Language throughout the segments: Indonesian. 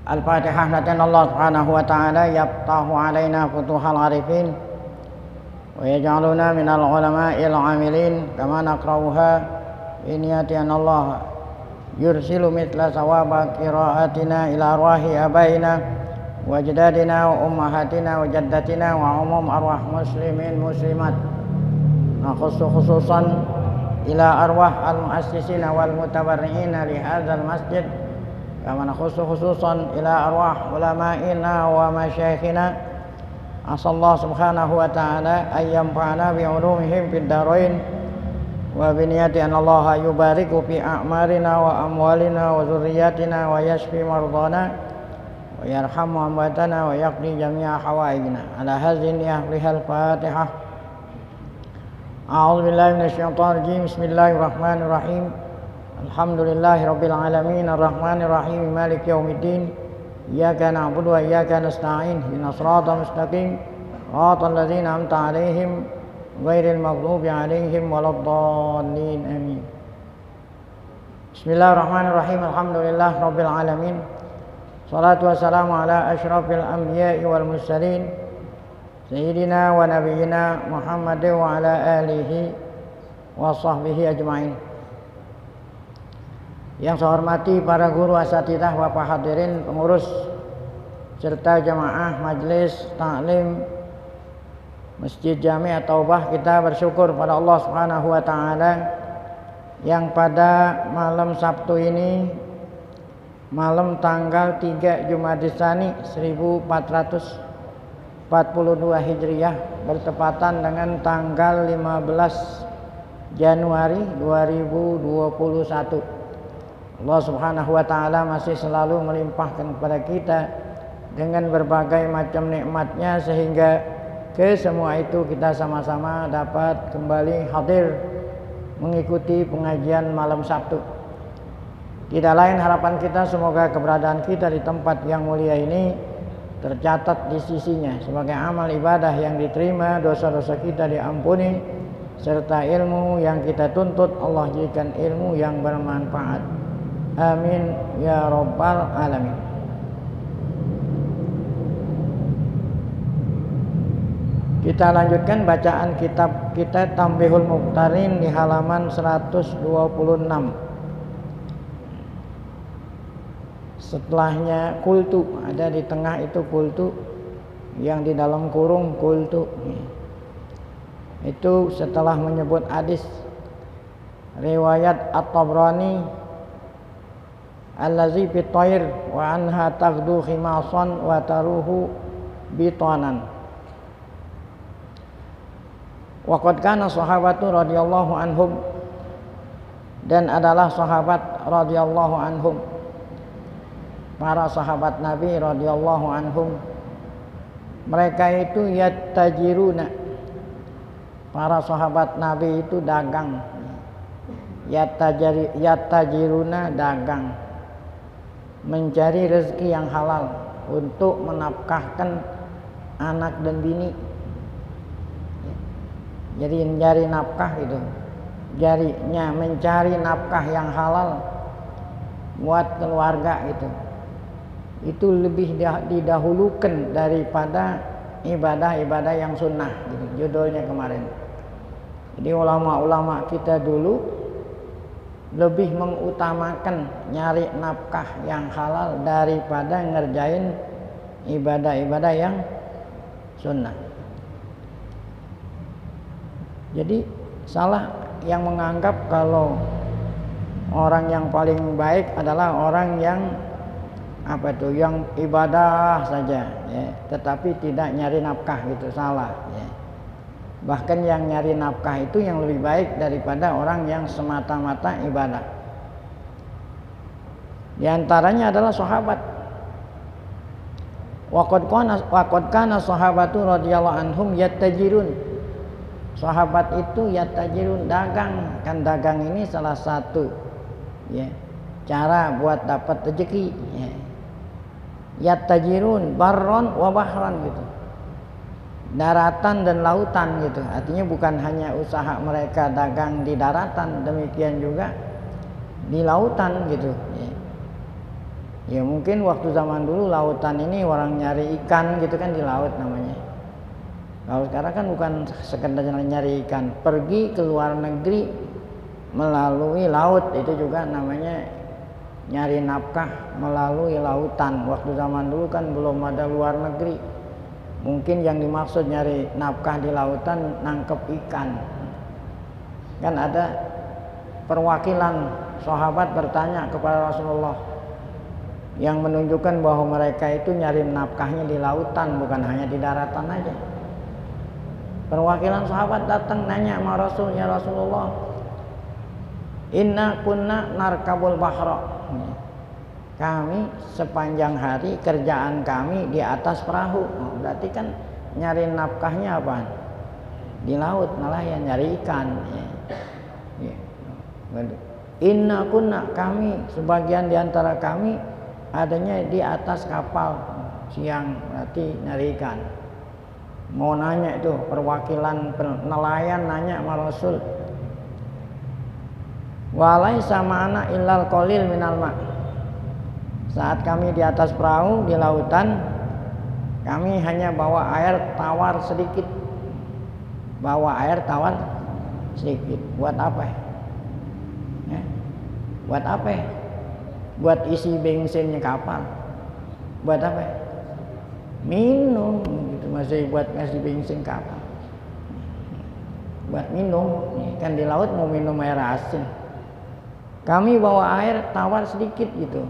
Al-Fatihah. Latan Allah subhanahu wa ta'ala yaftahu alaina futuhal arifin wa yaj'aluna minal ulama'il amilin kama naqra'uha biniyati an Allah yursilu mithla sawaba qira'atina ila arwahi abaina wa ajdadina wa ummahatina wa jaddatina wa umum arwah muslimin muslimat khususan ila arwah al-muassisina wal mutabarri'ina li hadzal masjid kama khususan ila arwah ulama'ina wa masyayikhina asallahu subhanahu wa ta'ala ayyam fa'ana bi ulumihim fid darain wa biniyati an Allah yubariku fi a'marina wa amwalina wa zurriyatina wa yashfi mardana wa yarhamu amwatana wa yaqdi jami'a hawaijina ala hadzin yahlihal fatihah. A'udzu billahi minasyaitonir rajim. Bismillahirrahmanirrahim. Alhamdulillahi rabbil alamin arrahmanir rahim maliki yaumiddin. Iyyaka na'budu wa iyyaka nasta'in. Ihdinas siratal mustaqim. Shiratal ladzina an'amta 'alaihim ghairil maghdubi 'alaihim waladdallin. Amin. Bismillahirrahmanirrahim. Alhamdulillahi rabbil alamin. Shalatu wassalamu ala asyrafil anbiya'i wal mursalin. Sayyidina wa nabiyyina Muhammad wa ala alihi wa sahbihi ajma'in. Yang saya hormati para guru asatidzah, bapak hadirin, pengurus serta jamaah majelis taklim Masjid Jami' At-Taubah, kita bersyukur pada Allah Subhanahu wa taala yang pada malam Sabtu ini, malam tanggal 3 Jumadil Tsani 1442 Hijriah, bertepatan dengan tanggal 15 Januari 2021. Allah Subhanahu wa ta'ala masih selalu melimpahkan kepada kita dengan berbagai macam nikmatnya, sehingga ke semua itu kita sama-sama dapat kembali hadir mengikuti pengajian malam Sabtu. Tidak lain harapan kita, semoga keberadaan kita di tempat yang mulia ini tercatat di sisinya sebagai amal ibadah yang diterima, dosa-dosa kita diampuni, serta ilmu yang kita tuntut Allah jadikan ilmu yang bermanfaat. Amin ya rabbal alamin. Kita lanjutkan bacaan kitab kita Tanbihul Muqtarin di halaman 126. Setelahnya kultu, ada di tengah itu kultu, yang di dalam kurung kultu. Itu setelah menyebut hadis riwayat At-Tabrani allazi fi thair wa anha taghdu khimasan wa taruhu bitanan. Wa qad kana sahabatu radhiyallahu anhum, dan adalah sahabat radhiyallahu anhum, para sahabat Nabi radhiyallahu anhum, mereka itu yattajiruna, para sahabat Nabi itu dagang. Yattajiruna dagang, mencari rezeki yang halal untuk menafkahkan anak dan bini. Jadi mencari nafkah itu, jarinya mencari nafkah yang halal buat keluarga itu lebih didahulukan daripada ibadah-ibadah yang sunnah, gitu, judulnya kemarin. Jadi ulama-ulama kita dulu lebih mengutamakan nyari nafkah yang halal daripada ngerjain ibadah-ibadah yang sunnah. Jadi salah yang menganggap kalau orang yang paling baik adalah orang yang yang ibadah saja, ya, tetapi tidak nyari nafkah, gitu, salah, ya. Bahkan yang nyari nafkah itu yang lebih baik daripada orang yang semata-mata ibadah. Di antaranya adalah sahabat. Waqad kana sahabatu radhiyallahu anhum yattajirun. Sahabat itu yattajirun, dagang. Kan dagang ini salah satu, ya, cara buat dapat rezeki, ya. Yattajirun barron wa bahran, gitu, daratan dan lautan, gitu. Artinya bukan hanya usaha mereka dagang di daratan, demikian juga di lautan, gitu, ya. Ya mungkin waktu zaman dulu lautan ini orang nyari ikan gitu kan di laut namanya. Kalau sekarang kan bukan sekedar nyari ikan, pergi ke luar negeri melalui laut itu juga namanya nyari nafkah melalui lautan. Waktu zaman dulu kan belum ada luar negeri. Mungkin yang dimaksud nyari nafkah di lautan nangkep ikan. Kan ada perwakilan sahabat bertanya kepada Rasulullah yang menunjukkan bahwa mereka itu nyari nafkahnya di lautan bukan hanya di daratan aja. Perwakilan sahabat datang nanya sama Rasul, ya Rasulullah, inna kunna narkabul bahra. Kami sepanjang hari kerjaan kami di atas perahu. Berarti kan nyari nafkahnya apa? Di laut, nelayan nyari ikan. Inna kunna, kami sebagian di antara kami adanya di atas kapal siang, berarti nyari ikan. Mau nanya itu perwakilan nelayan nanya sama Rasul, walaisa ma'ana illal qalil minal ma'. Saat kami di atas perahu di lautan, kami hanya bawa air tawar sedikit. Bawa air tawar sedikit. Buat apa? Ya? Buat apa? Buat isi bensinnya kapal. Buat apa? Minum gitu, masih buat ngasih bensin kapal. Buat minum, kan di laut mau minum air asin. Kami bawa air tawar sedikit gitu.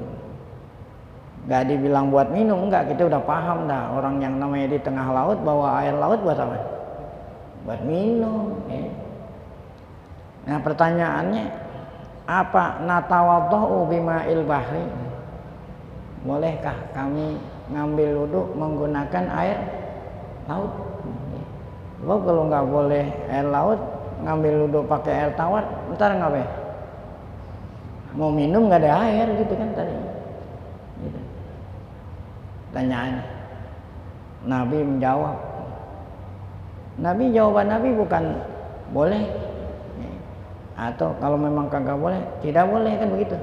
Gak dibilang buat minum, enggak, kita udah paham dah. Orang yang namanya di tengah laut bawa air laut buat apa? Buat minum. Nah pertanyaannya, apa natawadhu bima'il bahri? Bolehkah kami ngambil wudhu menggunakan air laut? Lo kalau nggak boleh air laut, ngambil wudhu pakai air tawar, ntar ngapain? Mau minum nggak ada air gitu kan tadi. Gitu. Tanyaan. Nabi menjawab. Jawaban Nabi bukan boleh, atau kalau memang kagak boleh, tidak boleh, kan begitu.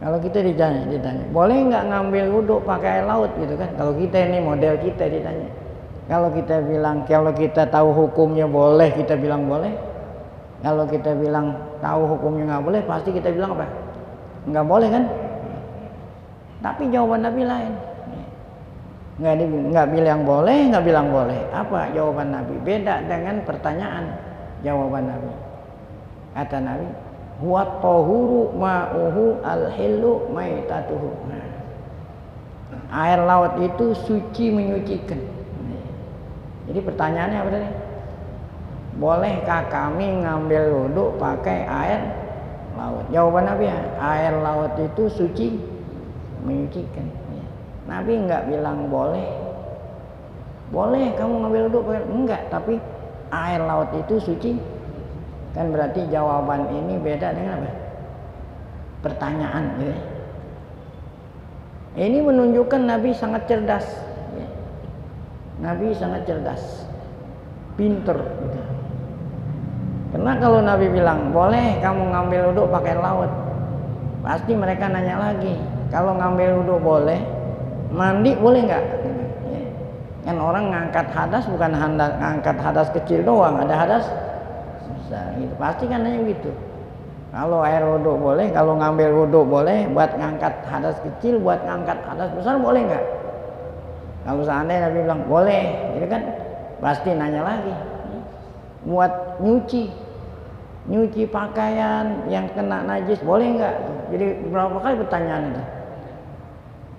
Kalau kita ditanya, boleh nggak ngambil wudhu pakai air laut gitu kan? Kalau kita ini model kita ditanya, kalau kita bilang, kalau kita tahu hukumnya boleh, kita bilang boleh. Kalau kita bilang tahu hukumnya nggak boleh, pasti kita bilang apa? Nggak boleh kan? Tapi jawaban Nabi lain. Nggak bilang boleh, nggak bilang boleh. Apa jawaban Nabi? Beda dengan pertanyaan jawaban Nabi. Kata Nabi, huwa tahuru ma'uhu al-hillu maitatuhu. Air laut itu suci menyucikan. Jadi pertanyaannya apa tadi? Bolehkah kami ngambil wudhu pakai air laut? Jawaban Nabi, air laut itu suci menyucikan. Nabi enggak bilang boleh. Boleh kamu ngambil wudhu pakai, enggak, tapi air laut itu suci. Kan berarti jawaban ini beda dengan apa? Pertanyaan gitu. Ini menunjukkan Nabi sangat cerdas. Nabi sangat cerdas, pinter gitu. Karena kalau Nabi bilang boleh kamu ngambil wudhu pakai laut, pasti mereka nanya lagi, kalau ngambil wudhu boleh, mandi boleh nggak? Kan orang ngangkat hadas bukan ngangkat hadas kecil doang, ada hadas besar gitu. Pasti kan nanya gitu. Kalau air wudhu boleh, kalau ngambil wudhu boleh, buat ngangkat hadas kecil, buat ngangkat hadas besar boleh nggak? Kalau seandainya Nabi bilang boleh, gitu kan pasti nanya lagi. Buat nyuci pakaian yang kena najis boleh nggak? Jadi berapa kali pertanyaan itu?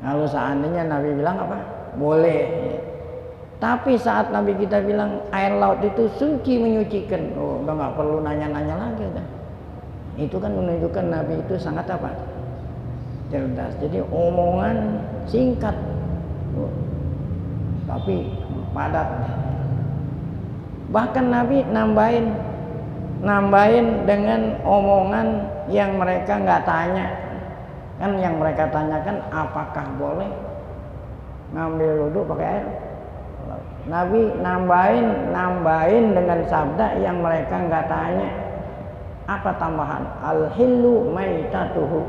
Kalau seandainya Nabi bilang apa? Boleh. Tapi saat Nabi kita bilang air laut itu suci menyucikan, oh udah nggak perlu nanya-nanya lagi udah. Itu kan menunjukkan Nabi itu sangat apa? Cerdas. Jadi omongan singkat, tapi padat. Bahkan Nabi nambahin dengan omongan yang mereka nggak tanya. Kan yang mereka tanyakan apakah boleh ngambil wudhu pakai air? Nabi nambahin dengan sabda yang mereka nggak tanya. Apa tambahan? Al-hillu maitatuhu.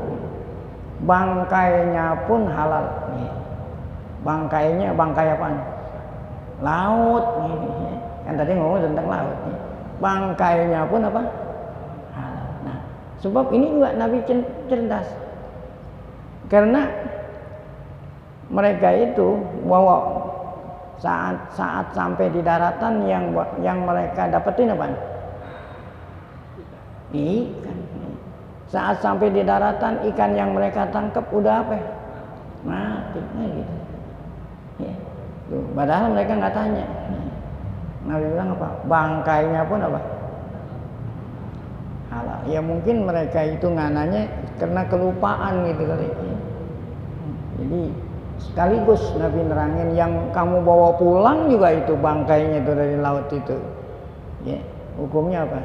bangkainya pun halal. Bangkainya bangkai apaan? Laut. Kan tadi ngomong tentang laut. Bangkainya pun apa? Halal. Nah, sebab ini juga Nabi cerdas. Karena mereka itu bawa saat sampai di daratan yang mereka dapetin apa? Ikan. Saat sampai di daratan ikan yang mereka tangkap udah apa? Mati. Nah, gitu. Ya. Tuh, padahal mereka nggak tanya. Nabi bilang apa? Bangkainya pun apa? Halal. Ya mungkin mereka itu ngananya karena kelupaan gitu kali. Jadi sekaligus Nabi nerangin yang kamu bawa pulang juga itu bangkainya itu dari laut itu. Ya, hukumnya apa?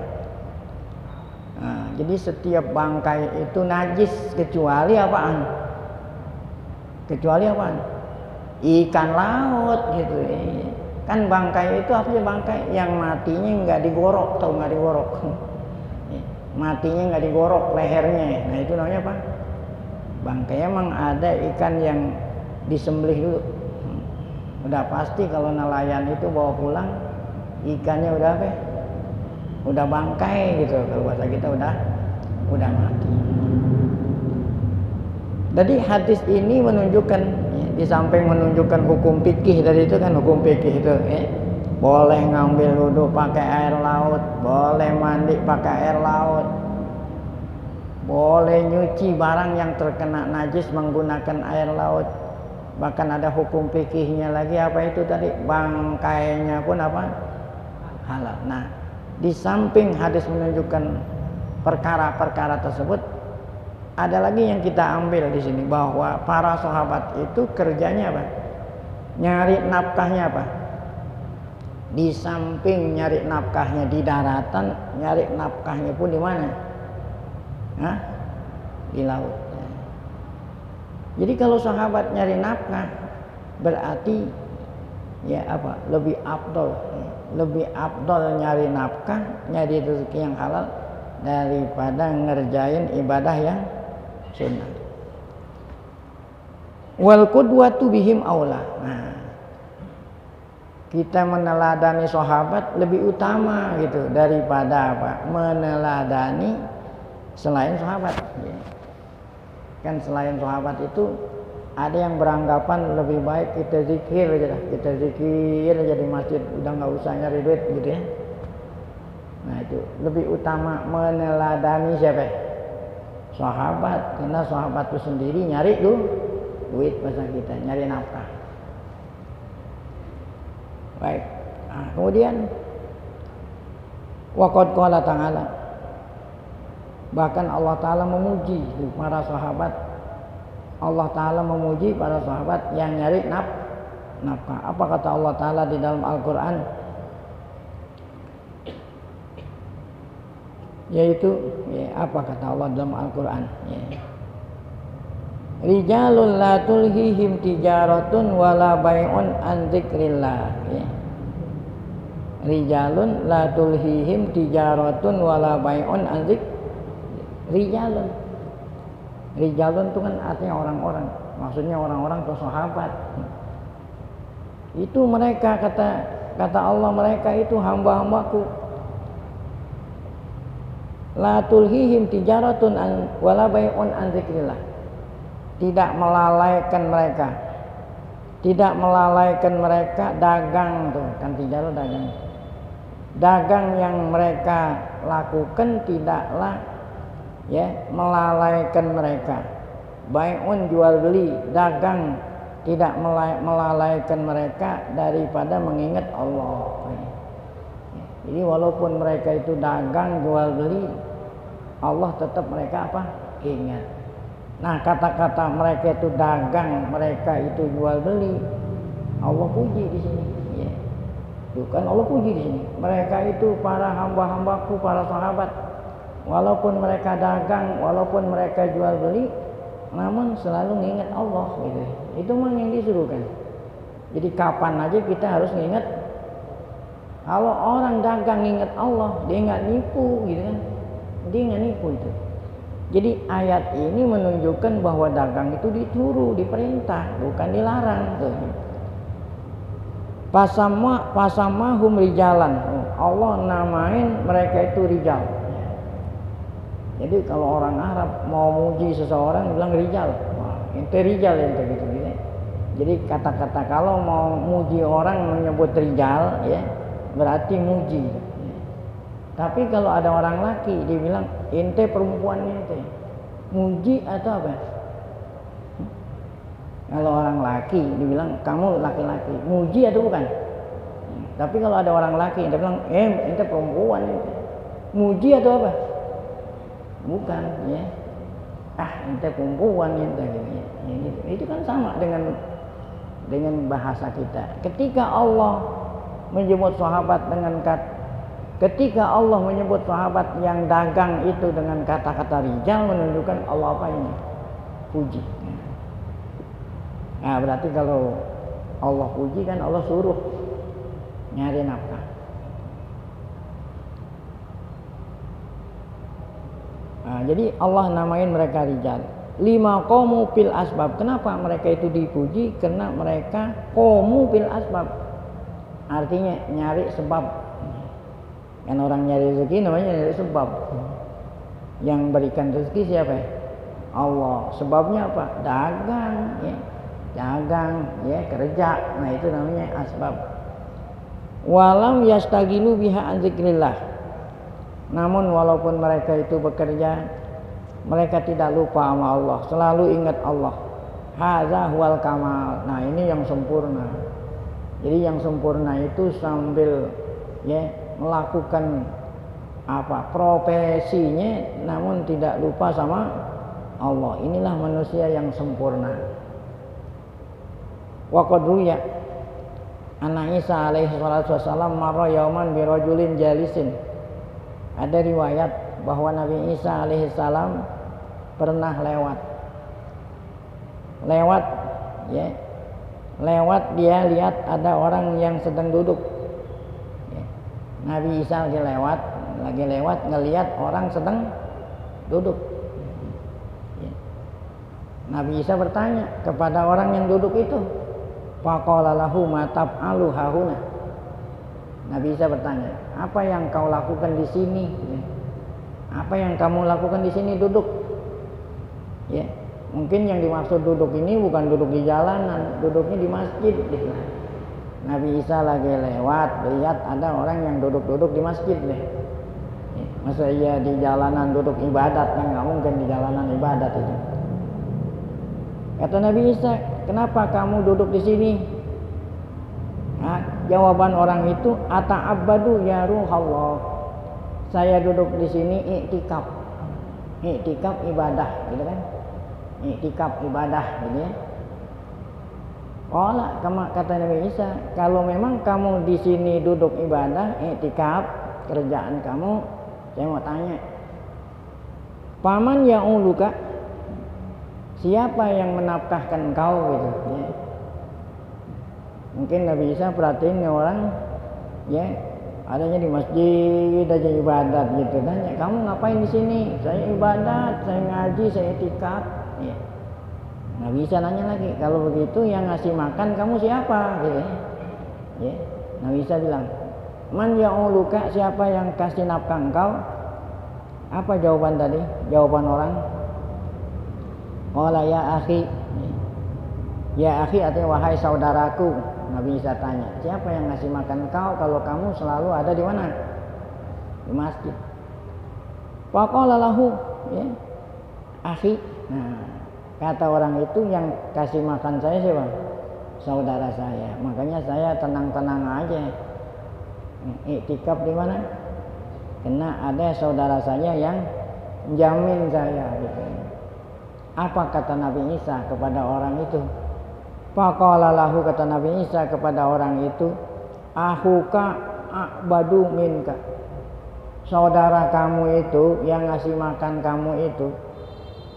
Nah, jadi setiap bangkai itu najis kecuali apaan? Kecuali apaan? Ikan laut gitu. Kan bangkai itu apa sih bangkai? Yang matinya nggak digorok, tau nggak digorok? Matinya nggak digorok lehernya. Nah itu namanya apa? Bangkai. Emang ada ikan yang disembelih dulu. Udah pasti kalau nelayan itu bawa pulang ikannya udah apa? Udah bangkai gitu. Kalau bahasa kita udah mati. Jadi hadis ini menunjukkan, di samping menunjukkan hukum fikih dari itu kan hukum fikih itu, boleh ngambil wudhu pakai air laut, boleh mandi pakai air laut, boleh nyuci barang yang terkena najis menggunakan air laut. Bahkan ada hukum fikihnya lagi apa itu tadi, bangkainya pun apa? Halal. Nah, di samping hadis menunjukkan perkara-perkara tersebut, ada lagi yang kita ambil di sini bahwa para sahabat itu kerjanya apa? Nyari nafkahnya apa? Di samping nyari nafkahnya di daratan, nyari nafkahnya pun di mana? Hah? Di laut. Jadi kalau sahabat nyari nafkah berarti ya apa? Lebih afdol nyari nafkah, nyari rezeki yang halal daripada ngerjain ibadah yang sunnah. Wal qudwatu bihim aula. Nah, kita meneladani sahabat lebih utama gitu daripada apa? Meneladani selain sahabat. Kan selain sahabat itu ada yang beranggapan lebih baik kita zikir aja, kita zikir aja di masjid, udah nggak usah nyari duit gitu ya. Nah itu lebih utama meneladani siapa? Sahabat, karena sahabat itu sendiri nyari duit masa kita nyari nafkah. Baik. Nah, kemudian waqad qala ta'ala, bahkan Allah Ta'ala memuji para sahabat. Allah Ta'ala memuji para sahabat yang nyari nafkah. Apa kata Allah Ta'ala di dalam Al-Quran? Yaitu apa kata Allah dalam Al-Quran? Rijalun la tulhihim tijaratun wala bai'un an dzikrillah. Rijalun la tulhihim tijaratun wala bai'un an dzikrillah. Rijalun itu kan artinya orang-orang, maksudnya orang-orang atau sahabat. Itu mereka kata Allah, mereka itu hamba-hambaku. La tulhihim tijaratun wala bai'un an dzikrillah. Tidak melalaikan mereka dagang tuh, kan tijarah dagang. Dagang yang mereka lakukan tidaklah melalaikan mereka. Bai'un jual beli, dagang tidak melalaikan mereka daripada mengingat Allah. Jadi walaupun mereka itu dagang jual beli, Allah tetap mereka apa? Ingat. Nah, kata-kata mereka itu dagang, mereka itu jual beli, Allah puji di sini. Tuh kan Allah puji di sini. Mereka itu para hamba-hambaku, para sahabat. Walaupun mereka dagang, walaupun mereka jual beli, namun selalu mengingat Allah gitu. Itu memang yang disuruhkan. Jadi kapan aja kita harus mengingat. Kalau orang dagang ingat Allah, dia nggak nipu gitu kan. Dia nggak nipu itu. Jadi ayat ini menunjukkan bahwa dagang itu disuruh, diperintah, bukan dilarang. Pasamahum rijalan. Allah namain mereka itu rijal. Jadi kalau orang Arab mau muji seseorang bilang rijal. Wah, ente rijal ente gitu. Jadi kata-kata kalau mau muji orang menyebut rijal ya berarti muji. Tapi kalau ada orang laki dibilang ente perempuan ente. Muji atau apa? Kalau orang laki dibilang kamu laki-laki, muji atau bukan? Tapi kalau ada orang laki dia bilang ente perempuan ente. Muji atau apa? Bukan ya. Ente perempuan ente gitu. Ya, gitu. Itu kan sama dengan bahasa kita. Ketika Allah menyebut sahabat ketika Allah menyebut sahabat yang dagang itu dengan kata-kata rijal menunjukkan Allah apa ini? Puji. Nah, berarti kalau Allah puji kan Allah suruh nyari nafkah. Nah, jadi Allah namain mereka rijal. 5 qomu fil asbab. Kenapa mereka itu dipuji? Karena mereka qomu fil asbab. Artinya nyari sebab. Kan orang nyari rezeki namanya nyari sebab. Yang berikan rezeki siapa? Allah. Sebabnya apa? Dagang ya. Dagang ya, kerja. Nah, itu namanya asbab. Walam yastagilu biha an zikrillah. Namun walaupun mereka itu bekerja, mereka tidak lupa sama Allah, selalu ingat Allah. Hadza huwal kamal. Nah, ini yang sempurna. Jadi yang sempurna itu sambil ya melakukan profesinya namun tidak lupa sama Allah. Inilah manusia yang sempurna. Wa qad ruya anna Isa alaihi salatu wasallam marra yauman bi rajulin jalisin. Ada riwayat bahwa Nabi Isa alaihi salam pernah lewat dia lihat ada orang yang sedang duduk ya. Nabi Isa lagi lewat ngelihat orang sedang duduk ya. Nabi Isa bertanya kepada orang yang duduk itu, faqala lahu ma taf'alu hahuna. Nabi Isa bertanya, apa yang kau lakukan di sini ya. Apa yang kamu lakukan di sini duduk? Ya, mungkin yang dimaksud duduk ini bukan duduk di jalanan, duduknya di masjid. Nabi Isa lagi lewat, lihat ada orang yang duduk-duduk di masjid deh. Ya, masa iya di jalanan duduk ibadat, kan nggak mungkin di jalanan ibadat itu. Kata Nabi Isa, kenapa kamu duduk di sini? Nah, jawaban orang itu, ata'abbadu ya ruhallah. Saya duduk di sini iktikaf ibadah, gitu kan? Iktikaf ibadah, gitu ya. Kata Nabi Isa, kalau memang kamu di sini duduk ibadah, iktikaf, kerjaan kamu, saya mau tanya, paman ya'uluka, siapa yang menafkahkan engkau, gitu ya. Mungkin Nabi Isa perhatiin orang, ya, adanya di masjid aja ibadat gitu, tanya, kamu ngapain di sini? Saya ibadat, saya ngaji, saya iktikaf. Ya. Nabi Isa nanya lagi, kalau begitu yang ngasih makan kamu siapa? Gitu. Ya. Nabi Isa bilang, man ya'uluka, siapa yang kasih nafkah engkau? Apa jawaban tadi? Jawaban orang, qala ya akhi. Ya akhi artinya wahai saudaraku. Nabi Isa tanya, siapa yang ngasih makan kau kalau kamu selalu ada di mana? Di masjid. Faqala lahu, ya, akhi. Nah, kata orang itu yang kasih makan saya siapa? Saudara saya. Makanya saya tenang-tenang aja. Iktikaf di mana? Karena ada saudara saya yang jamin saya gitu. Apa kata Nabi Isa kepada orang itu? Faqala lahu, kata Nabi Isa kepada orang itu, ahuka a'badu minka. Saudara kamu itu yang ngasih makan kamu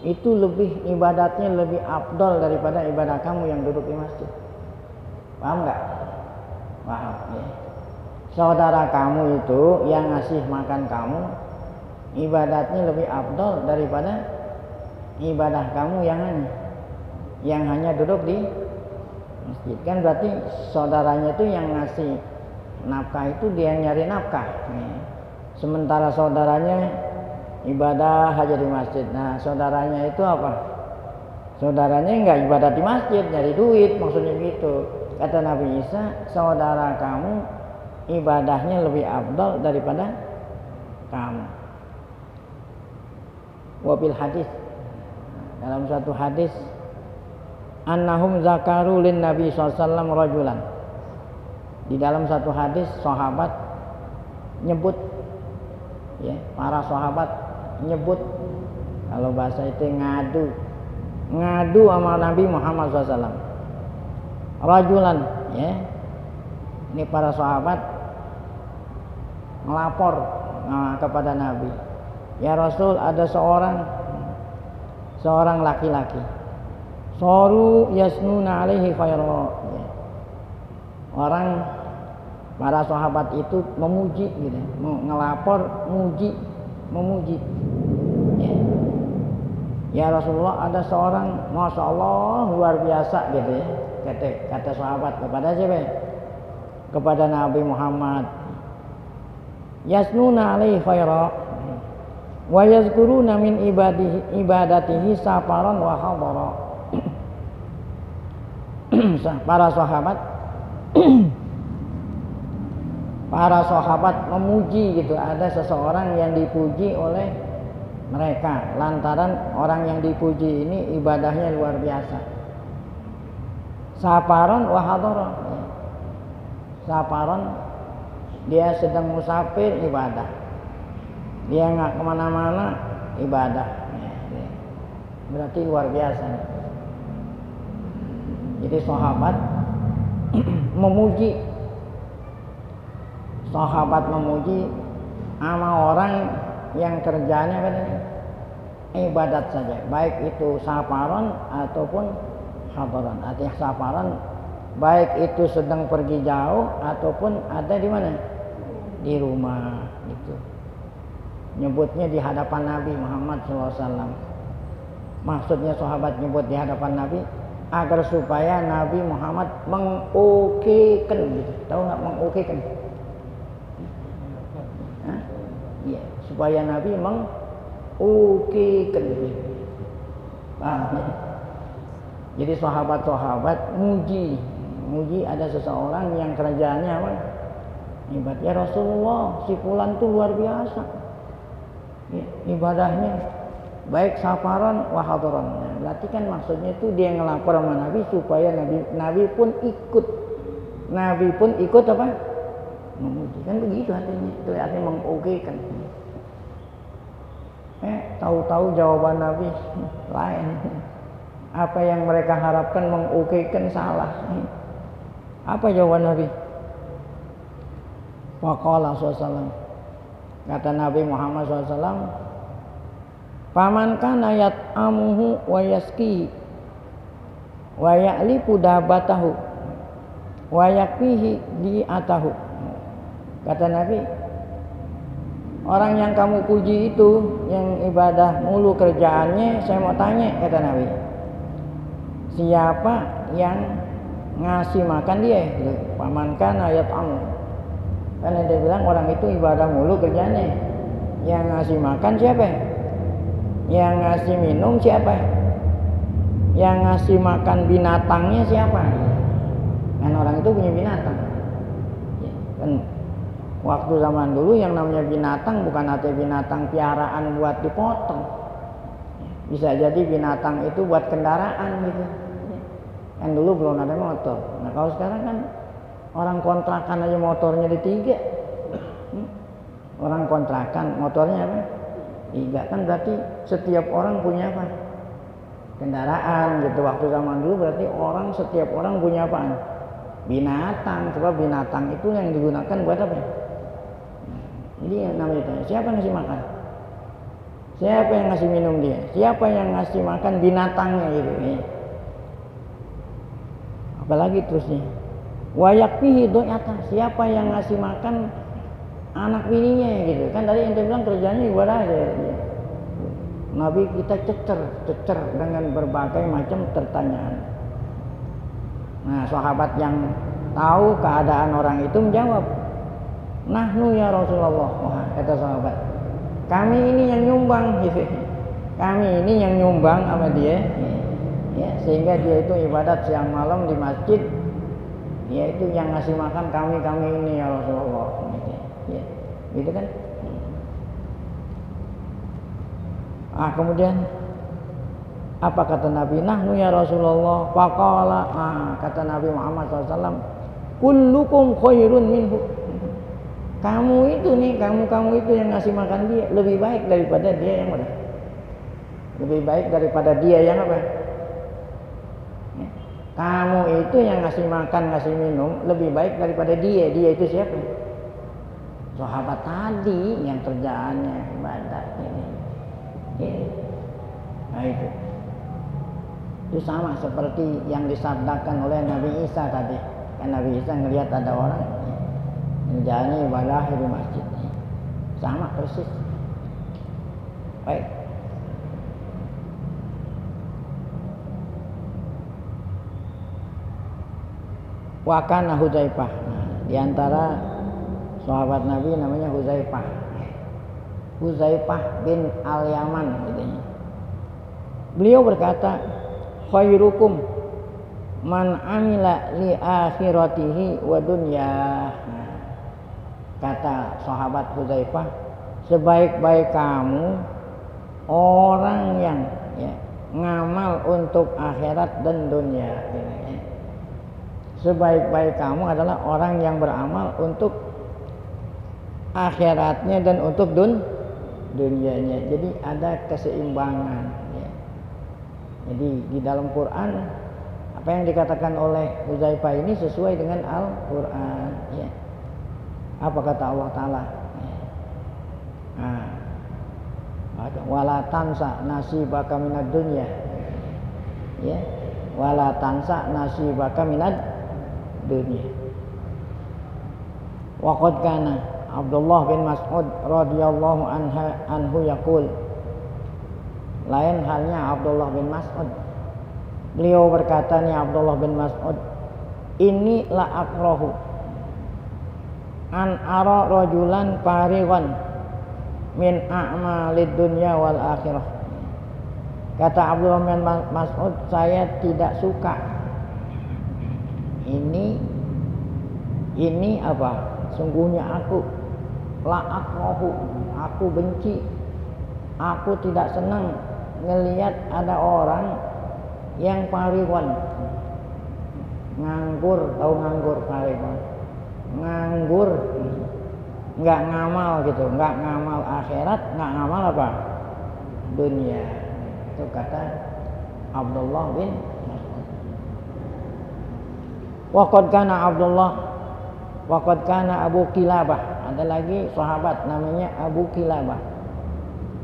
itu lebih ibadatnya lebih afdal daripada ibadah kamu yang duduk di masjid. Paham enggak? Paham ya. Saudara kamu itu yang ngasih makan kamu ibadatnya lebih afdal daripada ibadah kamu yang hanya duduk di masjid. Kan berarti saudaranya itu yang ngasih nafkah itu dia yang nyari nafkah. Sementara saudaranya ibadah aja di masjid. Nah, saudaranya itu apa? Saudaranya enggak ibadah di masjid, nyari duit, maksudnya gitu. Kata Nabi Isa, saudara kamu ibadahnya lebih afdal daripada kamu. Wabil hadis, dalam satu hadis, annahum zakaru lin Nabi SAW rajulan. Di dalam satu hadis sahabat nyebut, ya, para sahabat nyebut, kalau bahasa itu ngadu sama Nabi Muhammad SAW. Rajulan, ya, ini para sahabat melapor kepada Nabi, ya Rasul, ada seorang laki-laki, soru yasnuna alaihi khaira. Orang, para sahabat itu memuji, gitu, ngelapor, memuji. Ya Rasulullah, ada seorang, masya Allah, luar biasa, gitu ya. Kata sahabat kepada siapa? Kepada Nabi Muhammad. Yasnuna alaihi khaira wa yazkuruna min ibadatihi safaran wa hadara. Para sahabat memuji, gitu, ada seseorang yang dipuji oleh mereka lantaran orang yang dipuji ini ibadahnya luar biasa. Safaran wa hadara. Safaran, dia sedang musafir ibadah, dia nggak kemana-mana ibadah, berarti luar biasa. Jadi sahabat memuji sama orang yang kerjanya ibadat saja, baik itu safaran ataupun hadaran. Artinya safaran baik itu sedang pergi jauh ataupun ada di mana, di rumah, gitu. Nyebutnya di hadapan Nabi Muhammad SAW. Maksudnya sahabat nyebut di hadapan Nabi agar supaya Nabi Muhammad mengokekan, gitu. Tahu nggak mengokekan? Iya, supaya Nabi mengokekan. Paham ya? Jadi sahabat-sahabat muji ada seseorang yang kerjanya apa? Ibadah. Ya Rasulullah, si fulan tuh luar biasa, ya, ibadahnya baik safaran wa hadaran. Nah, berarti kan maksudnya itu dia ngelapor sama Nabi supaya Nabi pun ikut apa? Memuji. Kan begitu artinya. Itu artinya mengokekan. Tahu-tahu jawaban Nabi lain. Apa yang mereka harapkan mengokekan salah. Apa jawaban Nabi? Waqala SAW. Kata Nabi Muhammad SAW, faman kana yat'amuhu wa yaski wa ya'lifu dabatahu wa yakfihi di'atahu. Kata Nabi, orang yang kamu puji itu, yang ibadah mulu kerjaannya, saya mau tanya, kata Nabi, siapa yang ngasih makan dia? Faman kana yat'amuhu. Karena dia bilang orang itu ibadah mulu kerjanya, yang ngasih makan siapa? Yang ngasih minum siapa? Yang ngasih makan binatangnya siapa? Kan orang itu punya binatang. Kan waktu zaman dulu yang namanya binatang bukan artinya binatang piaraan buat dipotong. Bisa jadi binatang itu buat kendaraan gitu. Kan dulu belum ada motor. Nah kalau sekarang kan orang kontrakan aja motornya D3. Orang kontrakan motornya apa? 3. Kan berarti setiap orang punya apa? Kendaraan gitu. Waktu zaman dulu berarti setiap orang punya apa? Binatang. Sebab binatang itu yang digunakan buat apa? Jadi namanya itu, siapa yang ngasih makan? Siapa yang ngasih minum dia? Siapa yang ngasih makan binatangnya gitu. Apalagi terusnya, wayakfihi do'ata, siapa yang ngasih makan anak bininya gitu. Kan tadi ente bilang kerjanya ibadah aja. Nabi kita cecer dengan berbagai macam pertanyaan. Nah, sahabat yang tahu keadaan orang itu menjawab, "Nahnu ya Rasulullah." Wah, kata sahabat, kami ini yang nyumbang gitu. Kami ini yang nyumbang sama dia. Ya, sehingga dia itu ibadat siang malam di masjid. Yaitu yang ngasih makan kami ini ya Rasulullah. Ya, gitu kan? Kemudian apa kata Nabi? Nahnu ya Rasulullah. Faqala, kata Nabi Muhammad SAW, kullukum khairun minhu. Kamu itu nih, kamu itu yang ngasih makan dia lebih baik daripada dia yang mana? Lebih baik daripada dia yang apa? Ya. Kamu itu yang ngasih makan, ngasih minum lebih baik daripada dia. Dia itu siapa? Sahabat tadi yang kerjaannya ibadat ini. Nah itu sama seperti yang disabdakan oleh Nabi Isa tadi. Kan Nabi Isa ngelihat ada orang menjalani ibadah di masjid, sama persis. Baik. Wakana Hudzaifah. Di antara sahabat Nabi namanya Hudzaifah. Hudzaifah bin Al-Yaman katanya. Beliau berkata, khairukum man amila li akhiratihi wa dunya. Kata sahabat Hudzaifah, sebaik-baik kamu orang yang ngamal untuk akhirat dan dunia. Sebaik-baik kamu adalah orang yang beramal untuk akhiratnya dan untuk dunianya. Jadi ada keseimbangan ya. Jadi di dalam Quran apa yang dikatakan oleh Hudzaifah ini sesuai dengan Al-Quran ya. Apa kata Allah Ta'ala ya. Wala tansa nasibaka minad dunya ya. Wala tansa nasibaka minad dunya. Wa qad kana Abdullah bin Mas'ud radhiyallahu anhu yaqul. Lain halnya Abdullah bin Mas'ud. Beliau berkata nih Abdullah bin Mas'ud, "Inni la akrahu an ara rajulan farighan min a'malid dunya wal akhirah." Kata Abdullah bin Mas'ud, saya tidak suka. Ini apa? Sungguhnya aku la'akrahu, aku benci, aku tidak senang ngelihat ada orang yang pariwan nganggur. Tahu nganggur? Pariwan nganggur, nggak ngamal gitu, nggak ngamal akhirat, nggak ngamal apa? Dunia. Itu kata Abdullah bin Mas'ud. Waqad kana Abu Kilabah. Ada lagi sahabat namanya Abu Kilabah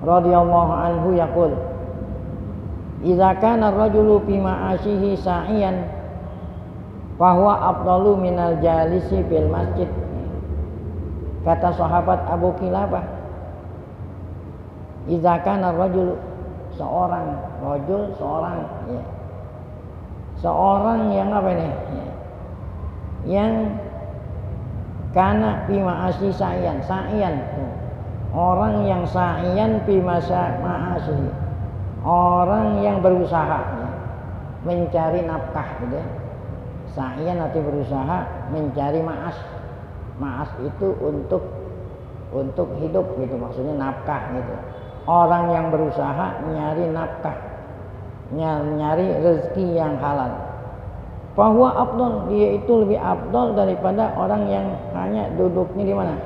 radhiyallahu anhu yaqul, "Idza kana ar-rajulu fi ma'ashihi sa'iyan fa huwa afdalu minal jalisi fil masjid." Kata sahabat Abu Kilabah, "Idza kana ar-rajulu," seorang yang apa ini? Yang karena bima asyi sa'ian, orang yang sa'ian bima ma'asyi, orang yang berusaha mencari nafkah gitu ya. Sa'ian arti berusaha mencari ma'as itu untuk hidup gitu, maksudnya nafkah gitu. Orang yang berusaha nyari nafkah, nyari rezeki yang halal. Bahwa afdal, dia itu lebih afdal daripada orang yang hanya duduknya di mana?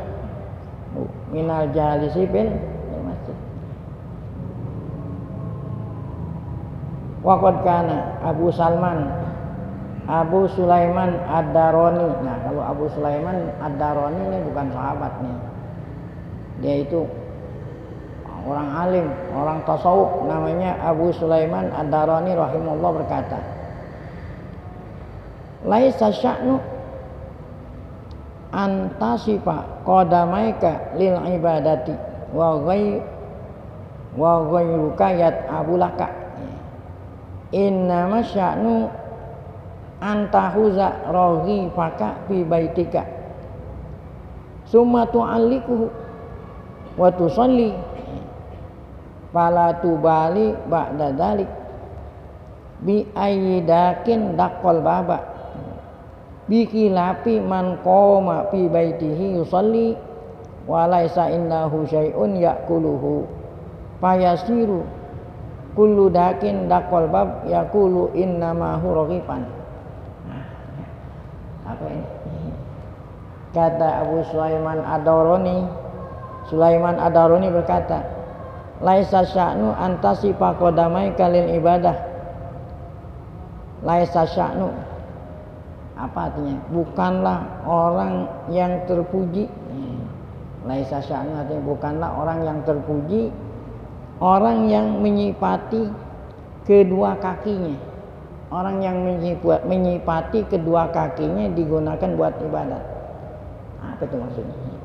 Minal jalisi bil masjid. Waqad kana Abu Sulaiman Ad-Darani. Nah, kalau Abu Sulaiman Ad-Darani ini bukan sahabat nih. Dia itu orang alim, orang tasawuf, namanya Abu Sulaiman Ad-Darani rahimahullah berkata, laisa sya'nu antasifa qadamaika lil ibadati wa wa ghairuka yat'abulaka. Inna masya'nu antahuza raghifaka fi baitika summa tu'allikuhu wa tusalli fala tubali ba'da dzalik bi ayyidakin daqal baba bi khilafi man qama fi baitihi yusalli wa laisa innahu syai'un ya'kuluhu fayasiru kullu dakin daqal bab yaqulu innama hu raghifan. Apa ini? Kata Abu Sulaiman Ad-Darani berkata, laisa sya'nu antasifa qadamai kalil ibadah. Laisa sya'nu, apa artinya? Bukanlah orang yang terpuji. Laisa sya'nu artinya bukanlah orang yang terpuji, orang yang menyipati kedua kakinya. Orang yang menyipati kedua kakinya digunakan buat ibadat. Apa itu maksudnya?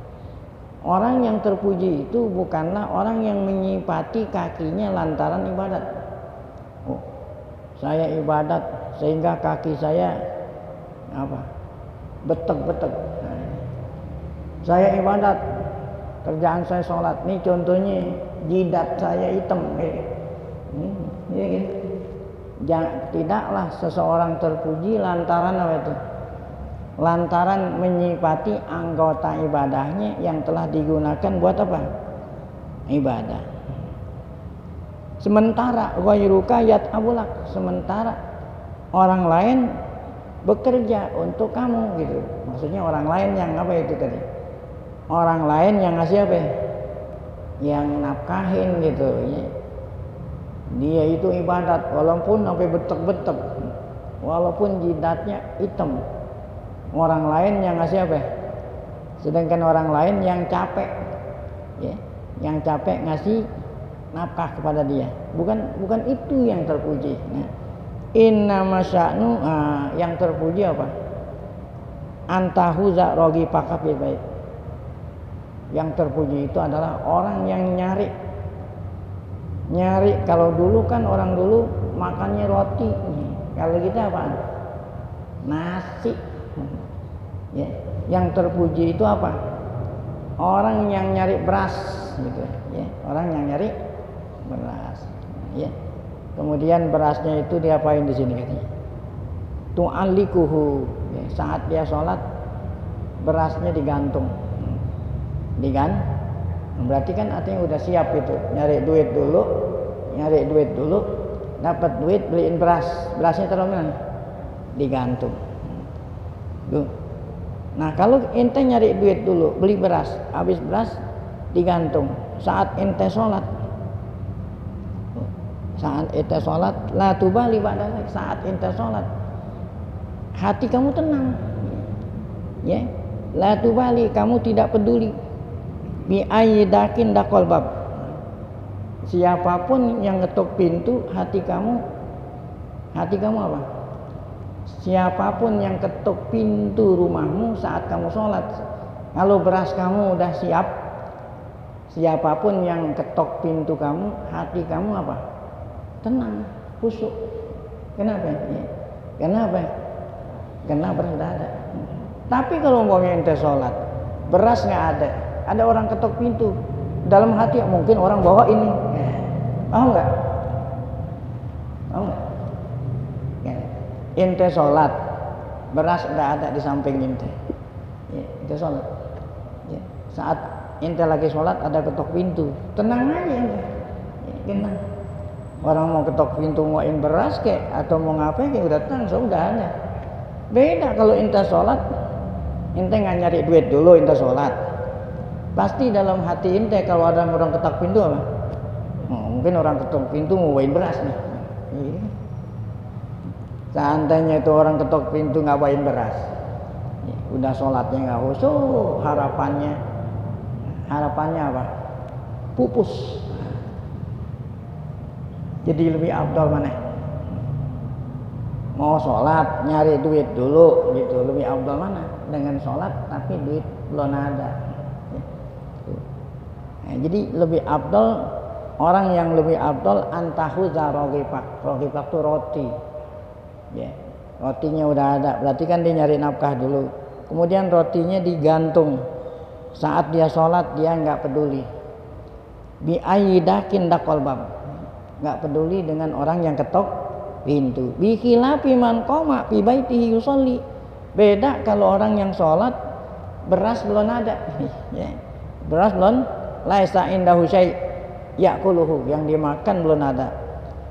Orang yang terpuji itu bukanlah orang yang menyipati kakinya lantaran ibadat. Oh, saya ibadat sehingga kaki saya apa? Betek-betek. Saya ibadat, kerjaan saya sholat. Nih contohnya jidat saya hitam. Ya, gitu. Tidaklah seseorang terpuji lantaran apa itu? Lantaran menyipati anggota ibadahnya yang telah digunakan buat apa? Ibadah. Sementara ghairuka yat'abulak, sementara orang lain bekerja untuk kamu gitu. Maksudnya orang lain yang apa itu tadi? Orang lain yang ngasih apa? Yang nafkahin gitu ya. Dia itu ibadat walaupun sampai betek-betek, walaupun jidatnya hitam. Orang lain yang ngasih apa? Sedangkan orang lain yang capek, ya, yang capek ngasih nafkah kepada dia. Bukan itu yang terpuji. Nah, inna masya'nu, yang terpuji apa? Antahuza raghifaka fil bait. Yang terpuji itu adalah orang yang nyari. Kalau dulu kan orang dulu makannya roti, kalau kita apa? Nasi. Ya. Yang terpuji itu apa? Orang yang nyari beras, gitu. Ya. Orang yang nyari beras. Ya. Kemudian berasnya itu diapain di sini katanya? Tu'allikuhu. Ya. Saat dia sholat, berasnya digantung. Berarti kan artinya udah siap itu, nyari duit dulu, dapat duit beliin berasnya taruh mana? Digantung. Tuh. Nah kalau ente nyari duit dulu, beli beras, habis beras digantung. Saat ente sholat, la tubali ba'da saat ente sholat, hati kamu tenang, ya, la tubali, kamu tidak peduli. Bi ayyidakin daqal bab, siapapun yang ketuk pintu, hati kamu apa? Siapapun yang ketuk pintu rumahmu saat kamu sholat, kalau beras kamu udah siap, siapapun yang ketok pintu kamu, hati kamu apa? Tenang, khusyuk. Kenapa? Ya. Kenapa? Karena beras tidak ada. Tapi kalau umpamanya ente sholat, beras nggak ada orang ketok pintu, dalam hati mungkin orang bawa ini, tahu nggak? Ya. Ente sholat, beras nggak ada di samping ente, ya, ente sholat. Ya. Saat ente lagi sholat ada ketok pintu, tenang aja ente, ya, tenang. Orang mau ketok pintu mauin beras kek atau mau ngapain kek udah tenang, sudah ada. Beda kalau ente sholat, ente nggak nyari duit dulu, ente sholat. Pasti dalam hati ente kalau ada orang ketok pintu apa? Mungkin orang ketok pintu mau bawain beras nih. Seandainya itu orang ketok pintu nggak bawain beras, ya, udah sholatnya nggak khusyuk, harapannya apa? Pupus. Jadi lebih afdal mana? Mau sholat nyari duit dulu gitu, lebih afdal mana? Dengan sholat tapi duit belum ada. Nah, jadi lebih afdal orang yang lebih afdal antahuza roghifak. Roghifak itu roti. Ya, rotinya udah ada, berarti kan dia nyari nafkah dulu. Kemudian rotinya digantung. Saat dia sholat dia nggak peduli. Bi ayyidakin dakol bab. Nggak peduli dengan orang yang ketok pintu. Bi khilafi man qama fi baitihi yusolli. Beda kalau orang yang sholat beras belum ada. Ya. Beras belum, laisa indahu syai' yakuluhu, yang dimakan belum ada.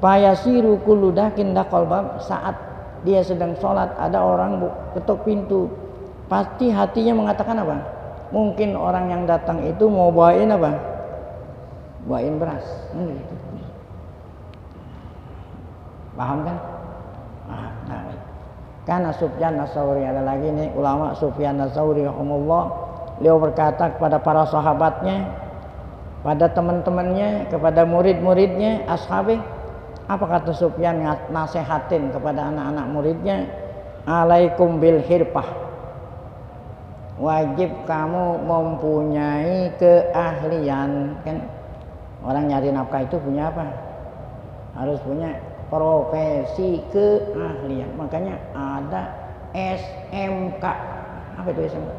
Fayasiru kullu dakin dakol bab. Saat dia sedang sholat ada orang ketok pintu, pasti hatinya mengatakan apa? Mungkin orang yang datang itu mau bawain apa? Bawain beras. Paham kan? Nah, karena Sufyan Ats-Tsauri, ada lagi nih ulama Sufyan Ats-Tsauri rahimahullah, beliau berkata kepada para sahabatnya, pada teman-temannya, kepada murid-muridnya, ashabi. Apa kata Sufyan nasihatin kepada anak-anak muridnya? Alaikum bil hirfah. Wajib kamu mempunyai keahlian. Kan orang nyari nafkah itu punya apa? Harus punya profesi keahlian. Makanya ada SMK. Apa itu SMK?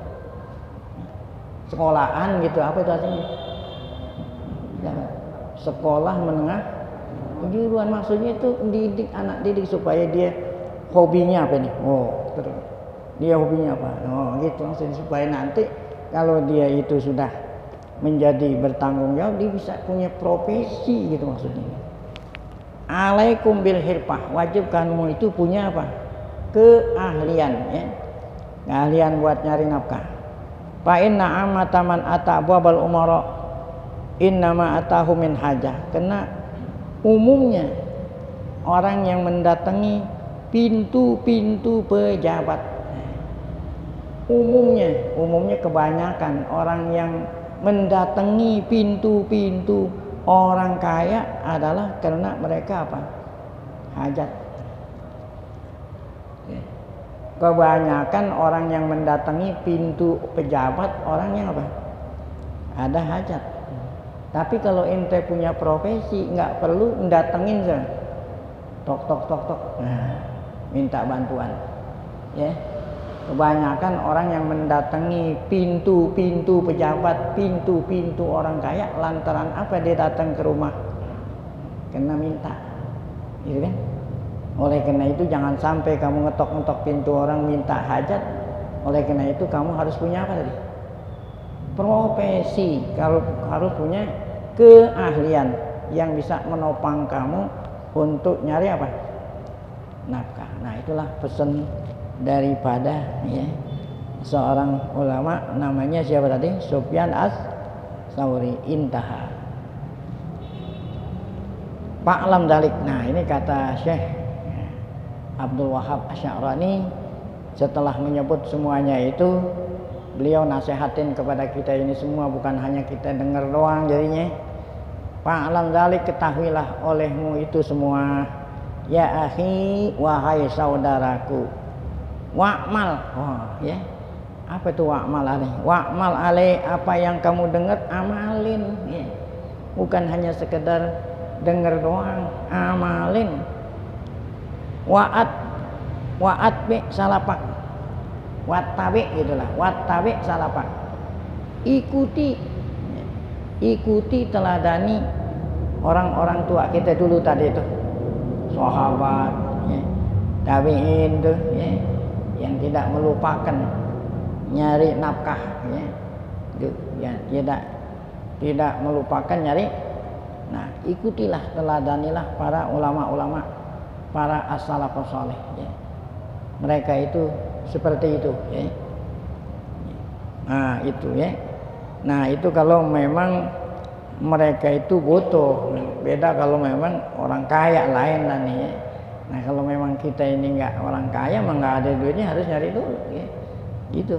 Sekolahan gitu, apa itu artinya? Sekolah menengah kejuruan, maksudnya itu didik anak didik supaya dia hobinya apa nih? Oh, terus dia hobinya apa? Oh, gitu maksudnya, supaya nanti kalau dia itu sudah menjadi bertanggung jawab dia bisa punya profesi gitu maksudnya. Alaikum bil hirfah, wajib kamu itu punya apa? Keahlian, ya. Keahlian buat nyari nafkah. Fa inna amata man ata abwabal umara innama atahu min hajah. Karena umumnya orang yang mendatangi pintu-pintu pejabat, umumnya kebanyakan orang yang mendatangi pintu-pintu orang kaya adalah karena mereka apa? Hajat. Kebanyakan orang yang mendatangi pintu pejabat orang yang apa? Ada hajat. Tapi kalau ente punya profesi nggak perlu mendatengin saja. Tok tok tok tok. Nah, minta bantuan. Ya. Kebanyakan orang yang mendatangi pintu-pintu pejabat, pintu-pintu orang kaya, lantaran apa dia datang ke rumah? Karena minta. Gitu kan? Oleh karena itu jangan sampai kamu ngetok-ngetok pintu orang minta hajat. Oleh karena itu kamu harus punya apa tadi? Profesi. Kalau harus punya keahlian yang bisa menopang kamu untuk nyari apa? Nafkah. Nah, itulah pesan daripada ya seorang ulama, namanya siapa tadi? Sufyan Ats-Tsauri. Intaha. Fa'lam dalik. Nah, ini kata Syekh Abdul Wahab Asy'arani setelah menyebut semuanya itu, beliau nasihatin kepada kita ini semua, bukan hanya kita dengar doang jadinya. Fa'lam dzalik, ketahuilah olehmu itu semua, ya akhi, wahai saudaraku. Wa'mal. Oh, ya. Apa itu wa'mal alai? Wa'mal alai, apa yang kamu dengar amalin, ya. Bukan hanya sekedar dengar doang, amalin. Wa'at bi salapak, wattabi gitulah, wattabi salapak. Ikuti teladani orang-orang tua kita dulu tadi itu, sahabat, ya, tabi'in tuh, ya, yang tidak melupakan nyari nafkah, ya, ya, tidak melupakan nyari. Nah, ikutilah, teladanilah para ulama-ulama, para as-salafus saleh, ya. Mereka itu seperti itu, ya. Nah, itu ya. Nah, itu kalau memang mereka itu butuh. Beda kalau memang orang kaya lain lah nih, ya. Nah, kalau memang kita ini enggak orang kaya, memang enggak ada duitnya, harus nyari dulu, ya. Gitu.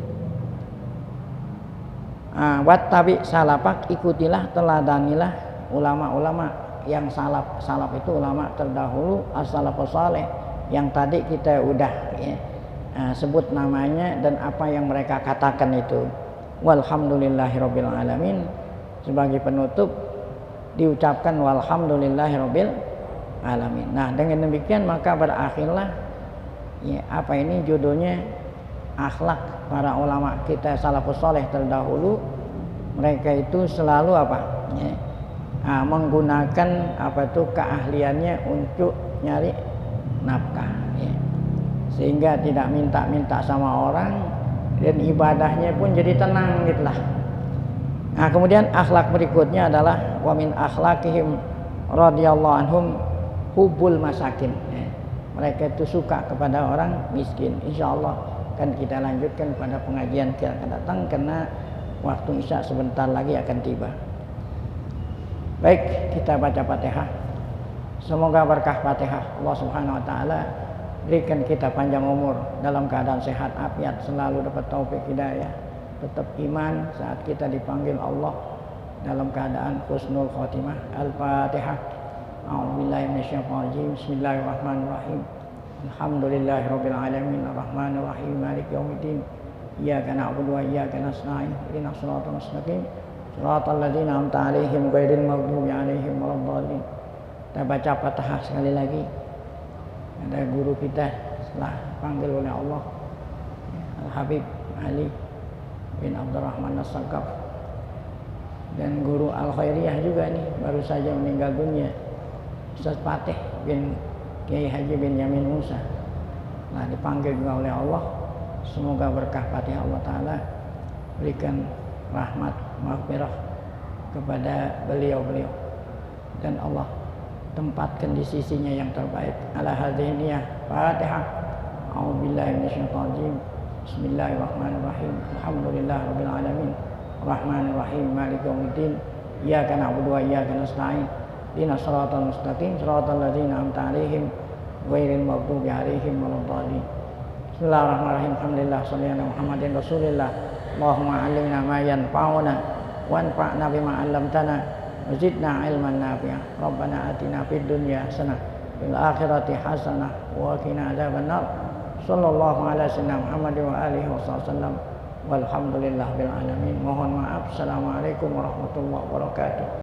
Wattabi salapak, ikutilah, teladanilah ulama-ulama yang salaf itu ulama terdahulu, as-salafus saleh, yang tadi kita udah ya, sebut namanya dan apa yang mereka katakan itu. Walhamdulillahirabbil alamin. Sebagai penutup, diucapkan walhamdulillahirabbil alamin. Nah, dengan demikian maka berakhirlah ya, apa ini judulnya, akhlak para ulama kita salafus saleh terdahulu. Mereka itu selalu apa ya, menggunakan apa itu keahliannya untuk nyari nafkah ya. Sehingga tidak minta-minta sama orang dan ibadahnya pun jadi tenang gitulah. Nah, kemudian akhlak berikutnya adalah wa min akhlaqihim radhiyallahu anhum hubul masakin ya. Mereka itu suka kepada orang miskin. Insyaallah akan kita lanjutkan pada pengajian yang akan datang karena waktu Isya sebentar lagi akan tiba. Baik, kita baca Fatihah. Semoga berkah Fatihah Allah Subhanahu wa taala berikan kita panjang umur dalam keadaan sehat afiat, selalu dapat taufik hidayah, tetap iman saat kita dipanggil Allah dalam keadaan husnul khotimah. Al-Fatihah. A'udzubillahi minasyaitonir rajim. Bismillahirrahmanirrahim. Alhamdulillahirabbil alamin arrahmanir rahim maliki yaumiddin. Iyyaka na'budu wa iyyaka nasta'in. Ihdinas shiratal mustaqim. Shiratal ladzina an'amta 'alaihim ghairil maghdubi 'alaihim waladdallin. Kita baca Fatihah sekali lagi. Ada guru kita setelah panggil oleh Allah, Al-Habib Ali bin Abdurrahman As-Sakaf, dan guru Al-Khairiyah juga nih baru saja meninggal dunia, Ustaz Fatih bin Kiai Haji bin Yamin Musa. Nah, dipanggil juga oleh Allah. Semoga berkah Fatihah Allah Ta'ala berikan rahmat maghfirah kepada beliau-beliau dan Allah tempatkan di sisinya yang terbaik. Ala hadhihi niyah Fatihah. A'udzubillahi minasyaitonir rajim. Bismillahirrahmanirrahim. Alhamdulillahirabbil alamin. Arrahmanir rahim. Maliki yaumiddin. Iyyaka na'budu wa iyyaka nasta'in. Ihdinas shiratal mustaqim. Shiratal ladzina an'amta 'alaihim ghairil maghdubi 'alaihim waladdallin. Bismillahirrahmanirrahim. Alhamdulillah shalli ala Muhammadin Rasulillah. Allahumma 'allimna ma yanfa'una wanfa'na bima 'allamtana. Wazidna ilman nafi'ah. Rabbana atina fid dunya hasanah fil akhirati hasanah wa qina adzabannar. Sallallahu ala sayyidina Muhammad wa alihi wasallam. Walhamdulillahil alamin. Mohon maaf. Assalamualaikum warahmatullahi wabarakatuh.